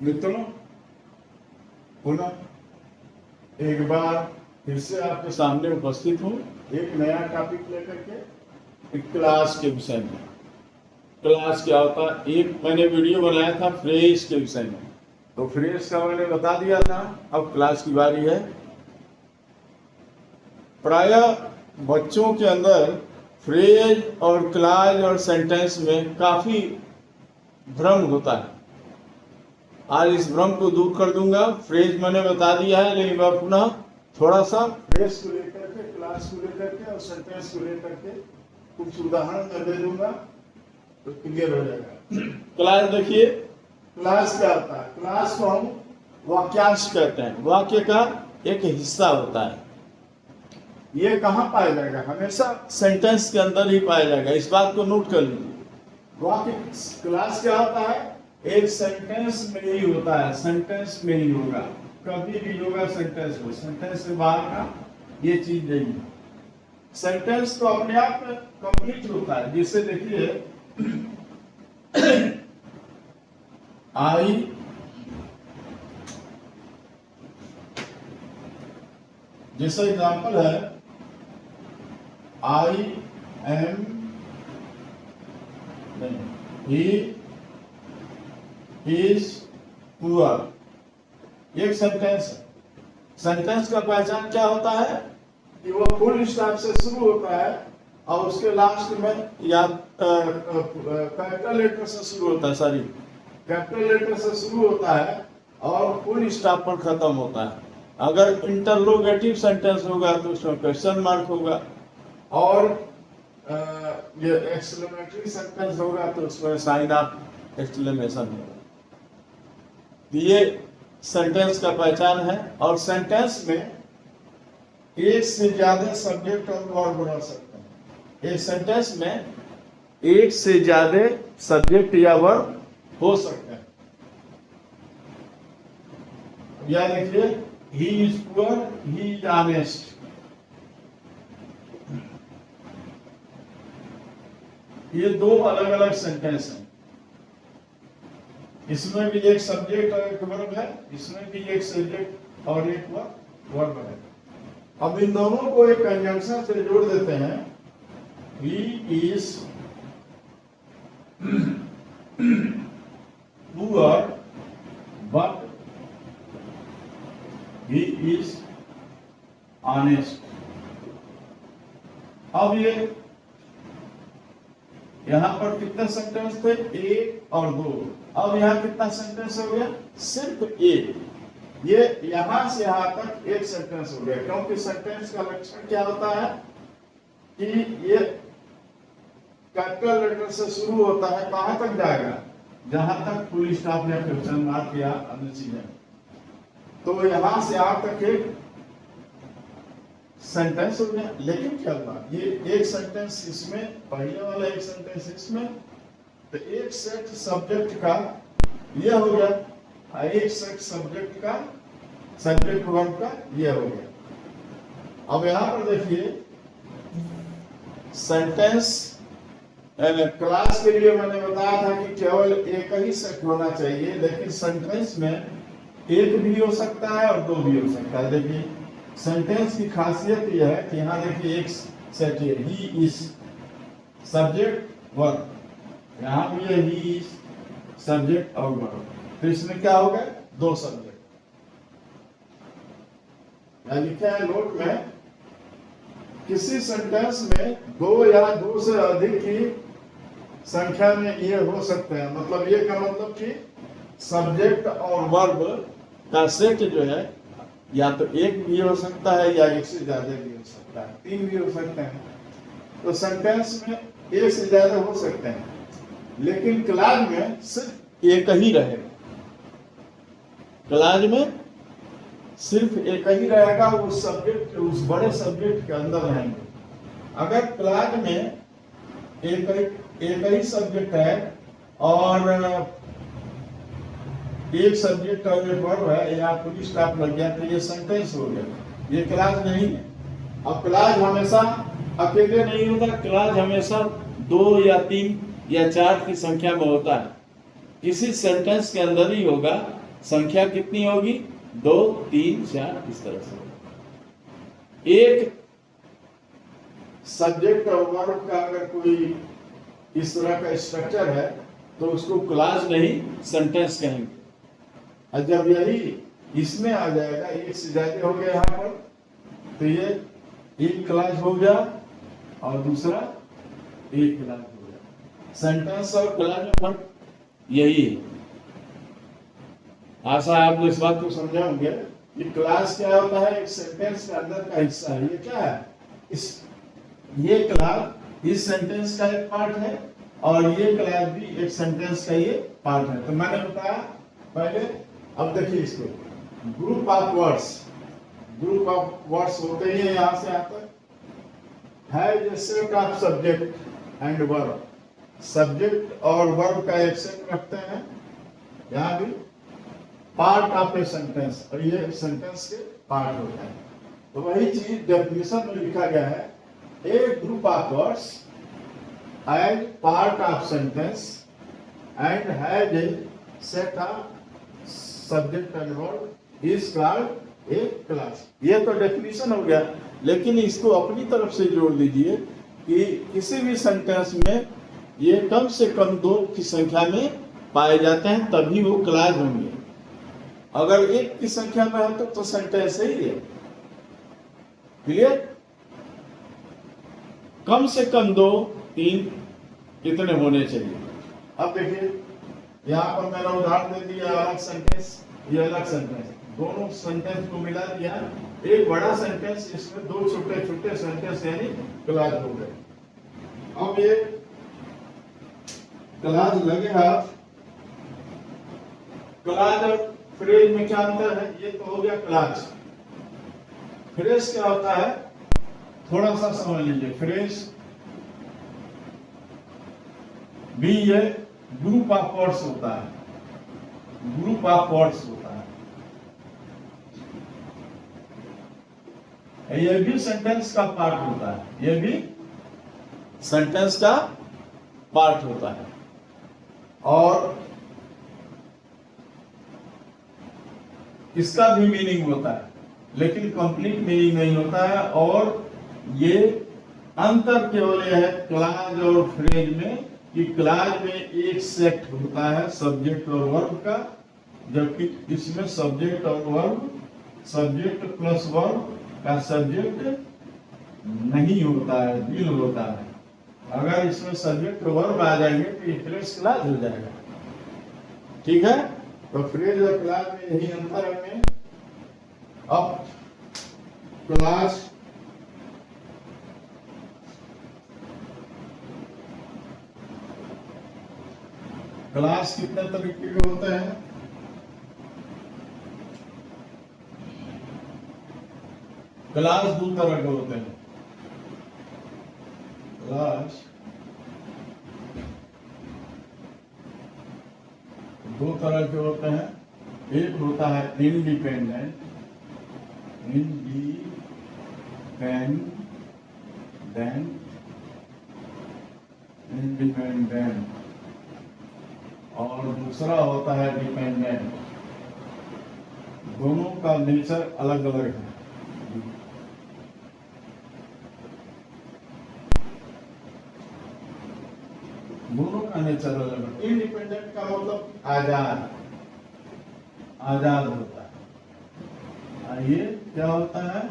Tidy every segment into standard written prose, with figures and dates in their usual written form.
मित्रों, पुनः एक बार फिर से आपके सामने उपस्थित हूँ एक नया टॉपिक लेकर के, एक क्लास के विषय में। क्लास क्या होता है, एक मैंने वीडियो बनाया था फ्रेज के विषय में, तो फ्रेज का मैंने बता दिया था। अब क्लास की बारी है। प्रायः बच्चों के अंदर फ्रेज और क्लास और सेंटेंस में काफी भ्रम होता है। आज इस भ्रम को दूर कर दूंगा। फ्रेज मैंने बता दिया है, लेकिन मैं पुनः थोड़ा सा फ्रेज को लेकर के, क्लास को लेकर के और सेंटेंस को लेकर के कुछ उदाहरण मैं दे दूंगा तो क्लियर हो जाएगा। क्लास देखिए, क्लास क्या होता है? क्लास को हम वाक्यांश कहते हैं, वाक्य का एक हिस्सा होता है। ये कहाँ पाया जाएगा? हमेशा सेंटेंस के अंदर ही पाया जाएगा। इस बात को नोट कर लीजिए। वाक्य क्लास क्या होता है? एक सेंटेंस में ही होता है, सेंटेंस में ही होगा, कभी भी होगा सेंटेंस में। सेंटेंस से बाहर का ये चीज नहीं है। सेंटेंस तो अपने आप में कंप्लीट होता है। जिससे देखिए आई जैसा एग्जाम्पल है, I am, he is poor. एक सेंटेंस है। सेंटेंस का पहचान क्या होता है कि वो फुल स्टॉप से शुरू होता है और उसके लास्ट में या कैपिटल लेटर से शुरू होता है, सॉरी कैपिटल लेटर से शुरू होता है और फुल स्टॉप पर खत्म होता है। अगर इंटरोगेटिव सेंटेंस होगा तो उसमें क्वेश्चन मार्क होगा, और ये एक्सक्लेमेटरी सेंटेंस होगा तो उसमें साइन ऑफ एक्सक्लेमेशन होगा। ये सेंटेंस का पहचान है। और सेंटेंस में एक से ज्यादा सब्जेक्ट और वर्ब रह सकते हैं। एक सेंटेंस में एक से ज्यादा सब्जेक्ट या वर्ब हो सकते हैं। याद रखिए, he is poor, he is honest. ये दो अलग अलग सेंटेंस हैं। इसमें भी एक सब्जेक्ट और एक वर्ब है, इसमें भी एक सब्जेक्ट और एक वर्ब है। अब इन दोनों को एक कंजंक्शन से जोड़ देते हैं। He is poor but he is honest. अब ये यहां पर कितने सेंटेंस थे? एक और दो। अब यहाँ कितना सेंटेंस हो गया? सिर्फ एक। ये यहां से यहां तक एक सेंटेंस हो गया। क्योंकि सेंटेंस का लक्षण क्या होता है कि ये कैपिटल लेटर से शुरू होता है, कहां तक जाएगा? जहां तक फुल स्टॉप या क्वेश्चन मार्क या अन्य चीजें। तो यहां से यहां तक एक सेंटेंस हो गया। लेकिन क्या हुआ, ये एक सेंटेंस इसमें, पहले वाला एक सेंटेंस इसमें, तो एक सेट सब्जेक्ट का ये हो गया, एक सेट सब्जेक्ट का, सब्जेक्ट वर्ब का ये हो गया। अब यहां पर देखिए, सेंटेंस क्लास के लिए मैंने बताया था कि केवल एक ही सेट होना चाहिए, लेकिन सेंटेंस में एक भी हो सकता है और दो भी हो सकता है। देखिए सेंटेंस की खासियत यह है कि यहाँ देखिए एक सेट है, ही इज सब्जेक्ट वर्ब, यहाँ भी है ही इज सब्जेक्ट और वर्ब। तो इसमें क्या हो गए? दो सब्जेक्ट। यहाँ लिखा है नोट में, किसी सेंटेंस में दो या दो से अधिक की संख्या में ये हो सकते हैं। मतलब ये का मतलब कि सब्जेक्ट और वर्ब का सेट जो है या तो एक भी हो सकता है या एक से ज्यादा भी हो सकता है, तीन भी हो सकते हैं। तो सेंटेंस में एक से ज्यादा हो सकते हैं, लेकिन क्लास में सिर्फ एक ही रहेगा। क्लास में सिर्फ एक ही रहेगा, उस सब्जेक्ट, उस बड़े सब्जेक्ट के अंदर रहेंगे। अगर क्लास में एक ही सब्जेक्ट है और एक सब्जेक्ट और एक वर्ब है, या फुल स्टॉप लग गया, तो ये सेंटेंस हो गया, ये क्लास नहीं है। अब क्लास हमेशा अकेले नहीं होता, क्लास हमेशा दो या तीन या चार की संख्या में होता है। किसी सेंटेंस के अंदर ही होगा संख्या कितनी होगी? 2, 3, 4 इस तरह से। एक सब्जेक्ट और वर्ब का अगर कोई इस तरह का स्ट्रक्चर है तो उसको क्लास नहीं सेंटेंस कहेंगे। और जब यही इसमें आ जाएगा, एक से ज्यादा हो गया यहाँ पर, तो ये एक क्लास हो गया और दूसरा एक क्लास हो गया। सेंटेंस और क्लास में फर्क यही है। आशा है आप लोग इस बात को समझे होंगे। ये क्लास क्या होता है? एक सेंटेंस के अंदर का हिस्सा है। ये क्या है? ये क्लास इस सेंटेंस का एक पार्ट है और ये क्लास भी एक सेंटेंस का ये पार्ट है। तो मैंने बताया पहले, अब देखिए इसको, ग्रुप ऑफ वर्ड्स होते ही यहां से यहाँ तक है set of subject and verb. Subject और वर्ब का एक सेट रखते हैं। यहाँ भी पार्ट ऑफ ए सेंटेंस, और ये सेंटेंस के पार्ट होता है। तो वही चीज डेफिनेशन में लिखा गया है, a group of words as part of sentence and has a set of subject and verb is called a clause. ये तो डेफिनेशन हो गया, लेकिन इसको अपनी तरफ से जोड़ दीजिए कि किसी भी सेंटेंस में ये कम से कम 2 की संख्या में पाए जाते हैं, तभी वो क्लास होंगे। अगर 1 की संख्या में है तो सेंटेंस ही है। क्लियर? कम से कम 2, 3 कितने होने चाहिए? अब देखिए यहाँ पर मैंने उदाहरण दे दिया, अलग सेंटेंस, ये अलग सेंटेंस, दोनों सेंटेंस को मिला दिया, एक बड़ा सेंटेंस, इसमें 2 छोटे छोटे सेंटेंस यानी क्लास हो गए। अब ये क्लास लगेगा। क्लास और फ्रेज में क्या अंतर है? ये तो हो गया क्लास। फ्रेज क्या होता है? थोड़ा सा समझ लीजिए। फ्रेज भी ये ग्रुप ऑफ वर्ड्स होता है, ग्रुप ऑफ वर्ड्स होता है। ये भी सेंटेंस का पार्ट होता है, ये भी सेंटेंस का पार्ट होता है। और इसका भी मीनिंग होता है, लेकिन कंप्लीट मीनिंग नहीं होता है। और ये अंतर केवल यह है क्लास और फ्रेज में कि क्लास में एक सेट होता है सब्जेक्ट और वर्ब का, जबकि इसमें सब्जेक्ट और वर्ब, सब्जेक्ट प्लस वर्ब का सब्जेक्ट नहीं होता है, बिल होता है। अगर इसमें सब्जेक्ट वर्ब आ जाएंगे तो ये फ्रेज क्लास हो जाएगा। ठीक है? तो फ्रेज और क्लास में यही अंतर है। अब क्लास क्लास कितने तरीके के होते हैं? क्लास 2 तरह के होते हैं। क्लास 2 तरह के होते हैं। एक होता है इंडिपेंडेंट, इंडिपेंडेंट, और दूसरा होता है डिपेंडेंट। दोनों का नेचर अलग अलग है। दोनों का नेचर अलग है। इंडिपेंडेंट का मतलब आजाद, आजाद होता है। और ये क्या होता है?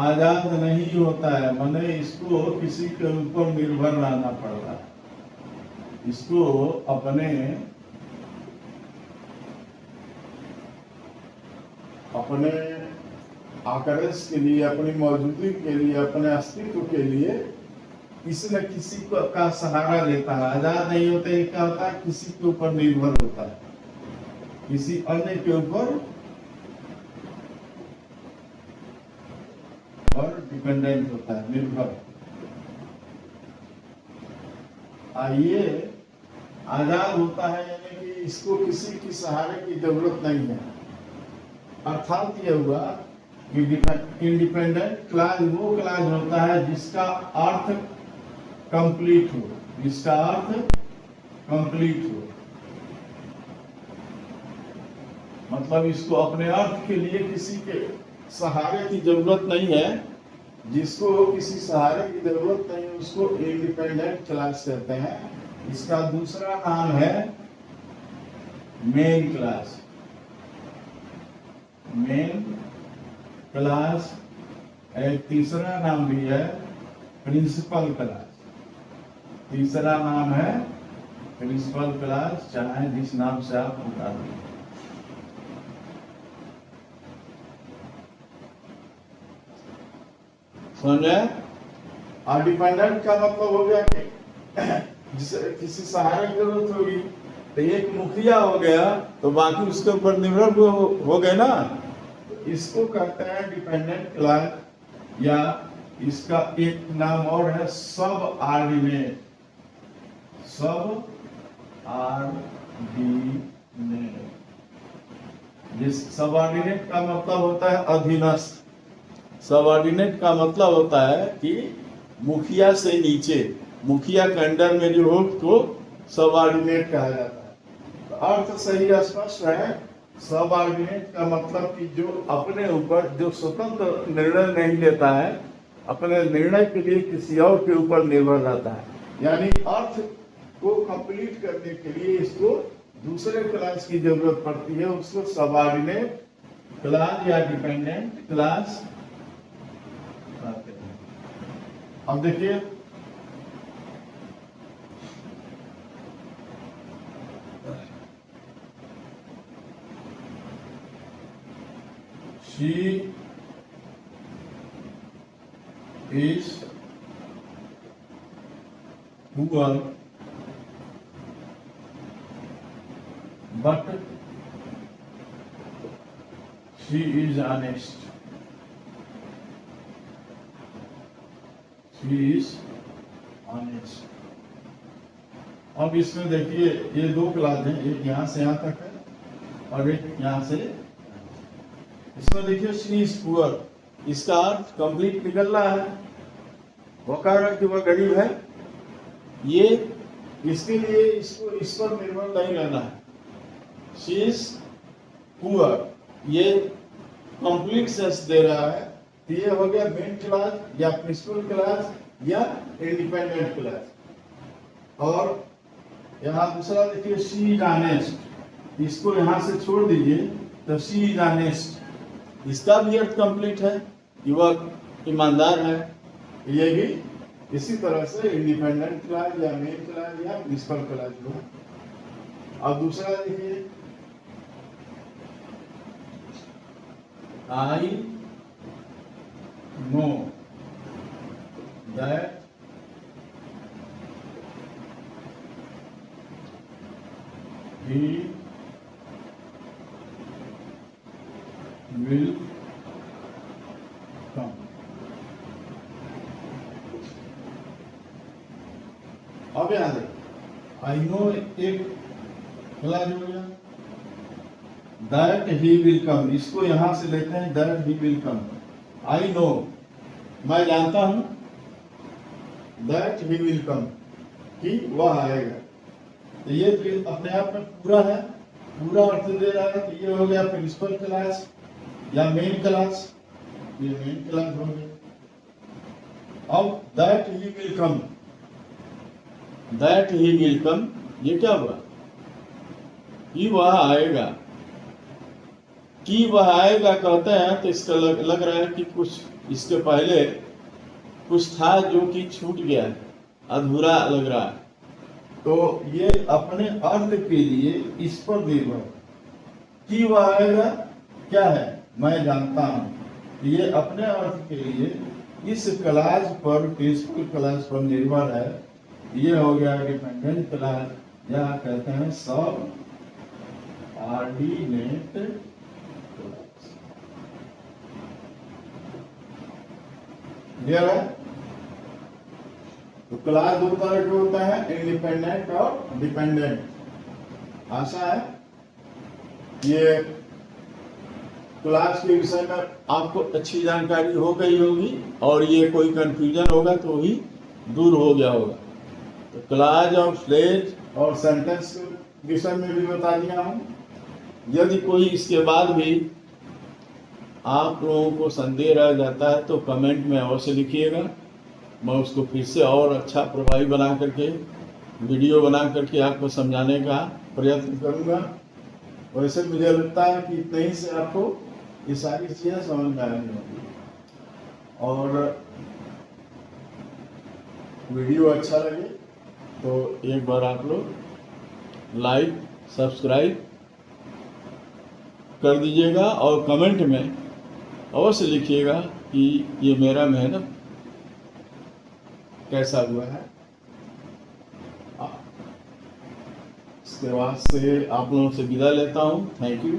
आजाद नहीं होता है, माने इसको किसी के ऊपर निर्भर रहना पड़ता है। इसको अपने आकर्ष के लिए, अपनी मौजूदगी के लिए, अपने अस्तित्व के लिए किसी न किसी का सहारा लेता है। आजाद नहीं होता है, क्या होता है? किसी के ऊपर निर्भर होता है, किसी अन्य के ऊपर और डिपेंडेंट होता है, निर्भर। ये आजाद होता है, यानी कि इसको किसी की सहारे की जरूरत नहीं है। अर्थात ये हुआ कि इंडिपेंडेंट क्लास वो क्लास होता है जिसका अर्थ कंप्लीट हो, जिसका अर्थ कंप्लीट हो। मतलब इसको अपने अर्थ के लिए किसी के सहारे की जरूरत नहीं है। जिसको किसी सहारे की जरूरत नहीं है उसको इंडिपेंडेंट क्लास कहते हैं। इसका दूसरा नाम है मेन क्लास। मेन क्लास एक तीसरा नाम भी है प्रिंसिपल क्लास। तीसरा नाम है प्रिंसिपल क्लास, चाहे जिस नाम से आप पुकार दें। समझे? और डिपेंडेंट का मतलब हो गया कि जिसे किसी सहारे की जरूरत होगी, तो एक मुखिया हो गया तो बाकी उसके ऊपर निर्भर हो गए ना। तो इसको कहते हैं डिपेंडेंट क्लास, या इसका एक नाम और है सब ऑर्डिनेट। सब ऑर्डिनेट, जिस सबऑर्डिनेट का मतलब होता है अधीनस्थ। सबऑर्डिनेट का मतलब होता है कि मुखिया से नीचे, मुखिया के अंडर में जो हो तो सबऑर्डिनेट कहा जाता है। तो अर्थ सही स्पष्ट है। सबऑर्डिनेट का मतलब कि जो अपने ऊपर, जो स्वतंत्र निर्णय नहीं लेता है, अपने निर्णय के लिए किसी और के ऊपर निर्भर रहता है। यानी अर्थ को कंप्लीट करने के लिए इसको दूसरे क्लास की जरूरत पड़ती है, उसको सबऑर्डिनेट क्लास या डिपेंडेंट क्लास कहते हैं। अब देखिए she is poor but she is honest. She is honest. अब इसमें देखिए ये दो क्लास हैं, एक यहाँ से यहाँ तक है और एक यहाँ से। इसमें देखिए शी इज पुअर, इसका अर्थ कंप्लीट निकल रहा है। वो कह रहा है कि वह गरीब है। ये इसके लिए इसको इस पर निर्भर नहीं रहना है। शी इज पुअर, ये कंप्लीट सेंस दे रहा है। तो ये हो गया मेन क्लास या प्रिंसिपल क्लास या इंडिपेंडेंट क्लास। और यहाँ दूसरा देखिए शी इज ऑनेस्ट, इसको यहाँ से छोड़ दीजिए तो शी इज ऑनेस्ट, इसका भी अर्थ कंप्लीट है, युवक ईमानदार है। ये भी इसी तरह से इंडिपेंडेंट क्लास या मेन क्लास या प्रिंसिपल क्लास को। अब दूसरा देखिए I know that he will come. अब याद है आई नो एक क्लास हो गया, दैट ही विल कम, इसको यहां से लेते हैं that he will come. I know, मैं जानता हूं, दैट ही विल कम, कि वह आएगा। तो ये अपने आप में पूरा है, पूरा अर्थ दे रहा है। तो ये हो गया प्रिंसिपल क्लास या मेन क्लास, ये मेन क्लास हो गया। अब that he will come, that he will come, ये क्या हुआ कि वह आएगा। कि वह आएगा कहते हैं तो इसका लग रहा है कि कुछ इसके पहले कुछ था जो कि छूट गया है, अधूरा लग रहा है। तो ये अपने अर्थ के लिए इस पर निर्भर कि वह आएगा क्या है, मैं जानता हूं। ये अपने अर्थ के लिए इस क्लास पर, प्रिंसिपल क्लास पर निर्भर है। ये हो गया डिपेंडेंट क्लास, या कहते हैं सब ऑर्डिनेट क्लास। क्लियर है? तो क्लास दो तरह के होता है, इंडिपेंडेंट और डिपेंडेंट। आशा है ये क्लास के विषय में आपको अच्छी जानकारी हो गई होगी और ये कोई कंफ्यूजन होगा तो ही दूर हो गया होगा। तो क्लास और फ्रेज और सेंटेंस के विषय में भी बता दिया हूँ। यदि कोई इसके बाद भी आप लोगों को संदेह रह जाता है तो कमेंट में अवश्य लिखिएगा। मैं उसको फिर से और अच्छा प्रभावी बना करके वीडियो बना करके आपको समझाने का प्रयत्न करूंगा। वैसे मुझे लगता है कि इतने ही से आपको ये सारी चीज़ें समझ में आनी होगी। और वीडियो अच्छा लगे तो एक बार आप लोग लाइक सब्सक्राइब कर दीजिएगा और कमेंट में अवश्य लिखिएगा कि ये मेरा मेहनत कैसा हुआ है। इसके बाद से आप लोगों से विदा लेता हूँ। Thank you.